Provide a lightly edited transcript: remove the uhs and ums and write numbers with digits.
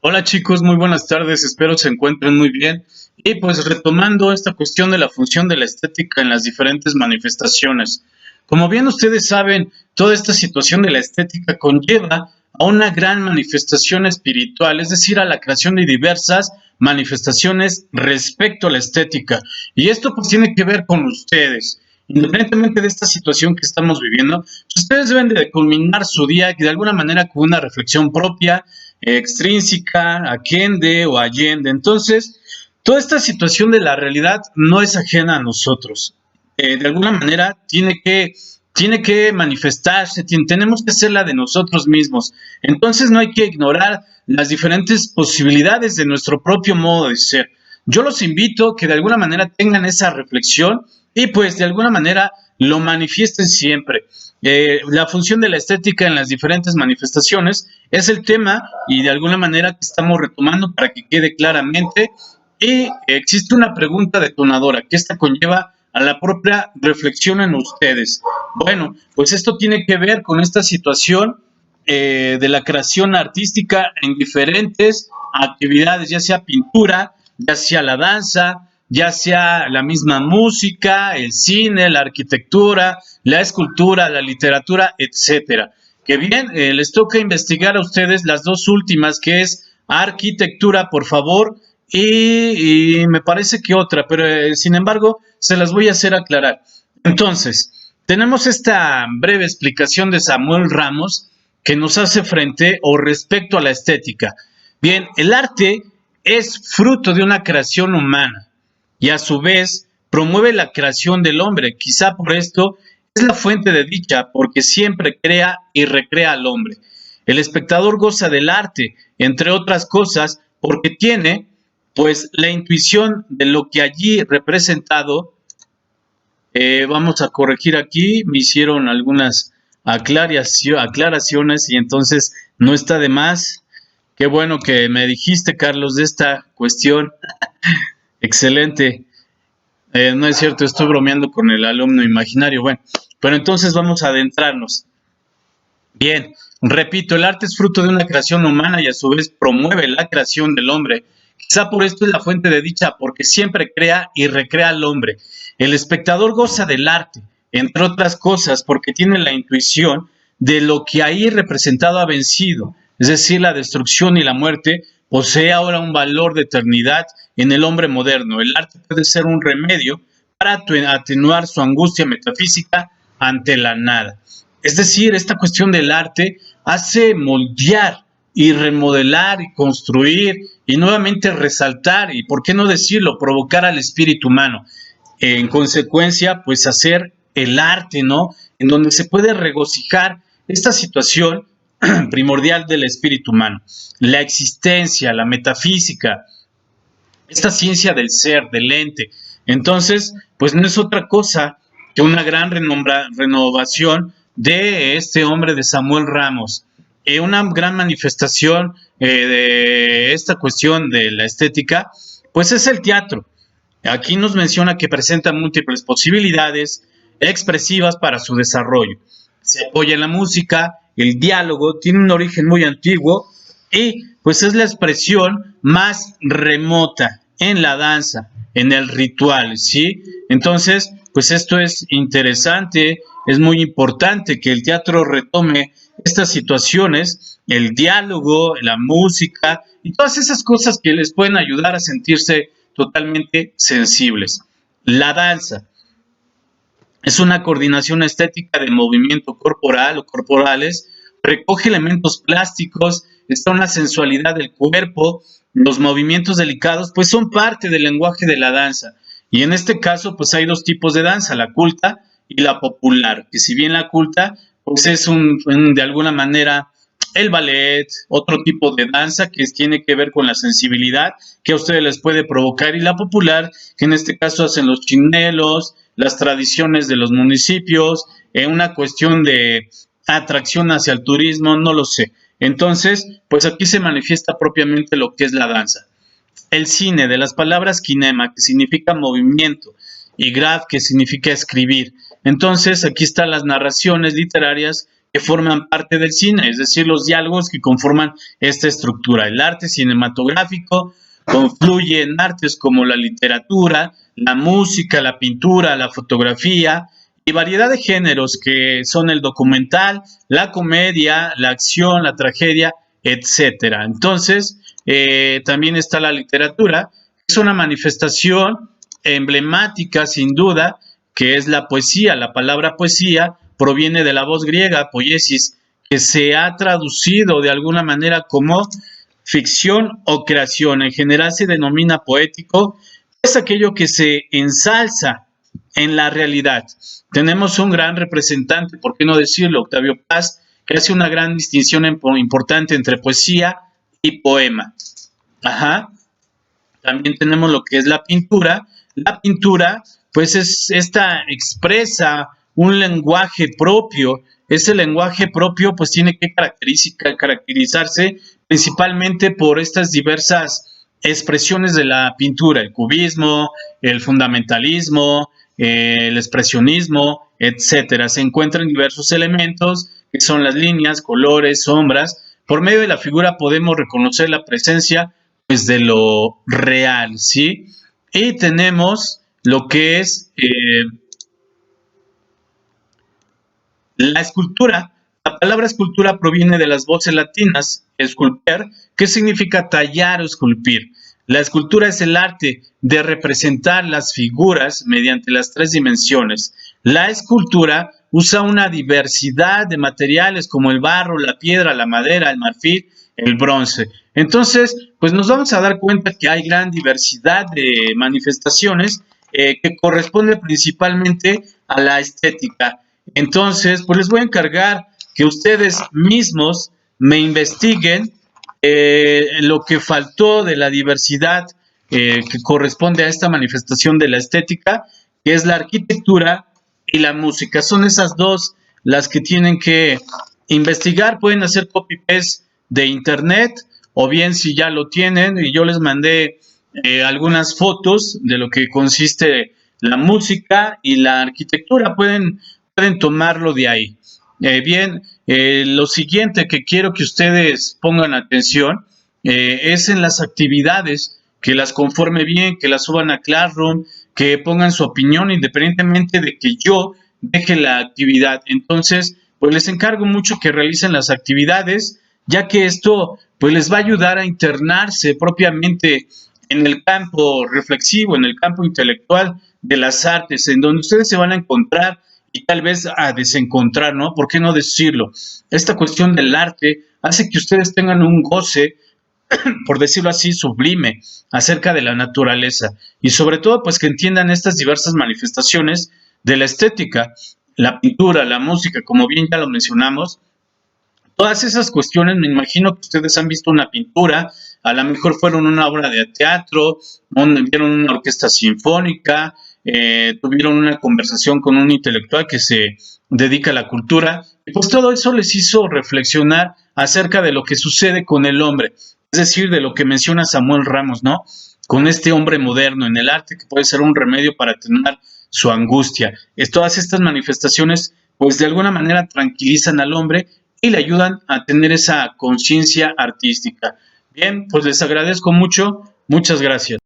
Hola chicos, muy buenas tardes, espero se encuentren muy bien. Y pues retomando esta cuestión de la función de la estética en las diferentes manifestaciones. Como bien ustedes saben, toda esta situación de la estética conlleva a una gran manifestación espiritual, es decir, a la creación de diversas manifestaciones respecto a la estética. Y esto pues tiene que ver con ustedes. Independientemente de esta situación que estamos viviendo, ustedes deben de culminar su día de alguna manera con una reflexión propia, extrínseca, aquende o allende. Entonces, toda esta situación de la realidad no es ajena a nosotros. De alguna manera tiene que manifestarse, tenemos que hacerla de nosotros mismos. Entonces no hay que ignorar las diferentes posibilidades de nuestro propio modo de ser. Yo los invito a que de alguna manera tengan esa reflexión y pues de alguna manera lo manifiesten siempre. La función de la estética en las diferentes manifestaciones es el tema y de alguna manera que estamos retomando para que quede claramente. Y existe una pregunta detonadora que esta conlleva a la propia reflexión en ustedes. Bueno, pues esto tiene que ver con esta situación de la creación artística en diferentes actividades, ya sea pintura, ya sea la danza, ya sea la misma música, el cine, la arquitectura, la escultura, la literatura, etcétera. Que bien, les toca investigar a ustedes las dos últimas, que es arquitectura, por favor, y me parece que otra, pero sin embargo, se las voy a hacer aclarar. Entonces, tenemos esta breve explicación de Samuel Ramos que nos hace frente o respecto a la estética. Bien, el arte es fruto de una creación humana y a su vez promueve la creación del hombre. Quizá por esto es la fuente de dicha, porque siempre crea y recrea al hombre. El espectador goza del arte, entre otras cosas, porque tiene pues la intuición de lo que allí representado. Vamos a corregir aquí, me hicieron algunas aclaraciones y entonces no está de más. Qué bueno que me dijiste, Carlos, de esta cuestión. Excelente. No es cierto, estoy bromeando con el alumno imaginario. Bueno, pero entonces vamos a adentrarnos. Bien, repito, el arte es fruto de una creación humana y a su vez promueve la creación del hombre. Quizá por esto es la fuente de dicha, porque siempre crea y recrea al hombre. El espectador goza del arte, entre otras cosas, porque tiene la intuición de lo que ahí representado ha vencido, es decir, la destrucción y la muerte, posee ahora un valor de eternidad en el hombre moderno. El arte puede ser un remedio para atenuar su angustia metafísica ante la nada. Es decir, esta cuestión del arte hace moldear y remodelar y construir y nuevamente resaltar y, por qué no decirlo, provocar al espíritu humano. En consecuencia, pues hacer el arte, ¿no? En donde se puede regocijar esta situación primordial del espíritu humano. La existencia, la metafísica, esta ciencia del ser, del ente. Entonces, pues no es otra cosa que una gran renovación de este hombre de Samuel Ramos. Una gran manifestación de esta cuestión de la estética, pues es el teatro. Aquí nos menciona que presenta múltiples posibilidades expresivas para su desarrollo. Se apoya en la música, el diálogo, tiene un origen muy antiguo y pues es la expresión más remota en la danza, en el ritual, ¿sí? Entonces, pues esto es interesante, es muy importante que el teatro retome estas situaciones, el diálogo, la música y todas esas cosas que les pueden ayudar a sentirse totalmente sensibles. La danza es una coordinación estética de movimiento corporal o corporales, recoge elementos plásticos, está una sensualidad del cuerpo, los movimientos delicados, pues son parte del lenguaje de la danza. Y en este caso, pues hay dos tipos de danza, la culta y la popular, que si bien la culta, pues es de alguna manera el ballet, otro tipo de danza que tiene que ver con la sensibilidad que a ustedes les puede provocar, y la popular, que en este caso hacen los chinelos, las tradiciones de los municipios, una cuestión de atracción hacia el turismo, no lo sé. Entonces, pues aquí se manifiesta propiamente lo que es la danza. El cine, de las palabras kinema, que significa movimiento, y graph, que significa escribir. Entonces, aquí están las narraciones literarias que forman parte del cine, es decir, los diálogos que conforman esta estructura. El arte cinematográfico confluye en artes como la literatura, la música, la pintura, la fotografía y variedad de géneros que son el documental, la comedia, la acción, la tragedia, etcétera. Entonces, también está la literatura, es una manifestación emblemática sin duda, que es la poesía. La palabra poesía proviene de la voz griega poiesis, que se ha traducido de alguna manera como ficción o creación. En general se denomina poético, es aquello que se ensalza en la realidad. Tenemos un gran representante, ¿por qué no decirlo? Octavio Paz, que hace una gran distinción importante entre poesía y poema. Ajá. También tenemos lo que es la pintura. La pintura, pues esta expresa un lenguaje propio. Ese lenguaje propio, pues tiene que caracterizarse principalmente por estas diversas expresiones de la pintura, el cubismo, el fundamentalismo, el expresionismo, etcétera. Se encuentran diversos elementos que son las líneas, colores, sombras. Por medio de la figura podemos reconocer la presencia pues de lo real, ¿sí? Y tenemos lo que es la escultura. La palabra escultura proviene de las voces latinas, esculper, que significa tallar o esculpir. La escultura es el arte de representar las figuras mediante las tres dimensiones. La escultura usa una diversidad de materiales como el barro, la piedra, la madera, el marfil, el bronce. Entonces, pues nos vamos a dar cuenta que hay gran diversidad de manifestaciones que corresponde principalmente a la estética. Entonces, pues les voy a encargar que ustedes mismos me investiguen lo que faltó de la diversidad que corresponde a esta manifestación de la estética, que es la arquitectura y la música. Son esas dos las que tienen que investigar. Pueden hacer copy-paste de internet, o bien si ya lo tienen, y yo les mandé algunas fotos de lo que consiste la música y la arquitectura. Pueden tomarlo de ahí. Lo siguiente que quiero que ustedes pongan atención es en las actividades, que las conforme bien, que las suban a Classroom, que pongan su opinión independientemente de que yo deje la actividad. Entonces, pues les encargo mucho que realicen las actividades, ya que esto pues les va a ayudar a internarse propiamente en el campo reflexivo, en el campo intelectual de las artes, en donde ustedes se van a encontrar y tal vez a desencontrar, ¿no? ¿Por qué no decirlo? Esta cuestión del arte hace que ustedes tengan un goce, por decirlo así, sublime acerca de la naturaleza y sobre todo pues que entiendan estas diversas manifestaciones de la estética, la pintura, la música, como bien ya lo mencionamos. Todas esas cuestiones, me imagino que ustedes han visto una pintura, a lo mejor fueron una obra de teatro, vieron una orquesta sinfónica, tuvieron una conversación con un intelectual que se dedica a la cultura, y pues todo eso les hizo reflexionar acerca de lo que sucede con el hombre, es decir, de lo que menciona Samuel Ramos, ¿no? Con este hombre moderno en el arte que puede ser un remedio para atenuar su angustia. Todas estas manifestaciones, pues de alguna manera tranquilizan al hombre y le ayudan a tener esa conciencia artística. Bien, pues les agradezco mucho. Muchas gracias.